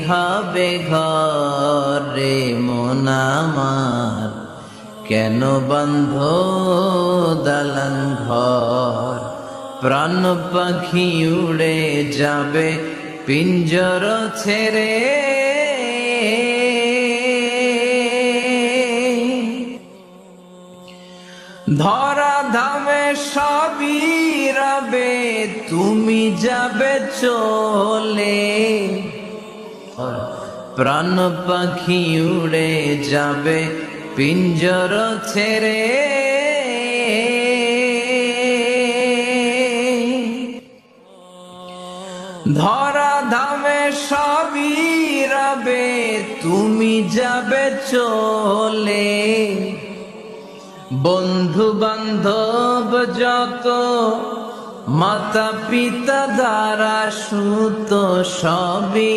হবে ঘরে মন আমার, কেন বন্ধ দালান ঘর? প্রাণ পাখি উড়ে যাবে পিঞ্জর ছেড়ে, ধরা ধামে সবই রবে, তুমি যাবে চলে। প্রাণ পাখি উড়ে যাবে পিঞ্জর ছেড়ে, ধরা ধামে সবই রবে, তুমি যাবে চলে। বন্ধু বান্ধব যত, মাতা পিতা দ্বারা সুত সবই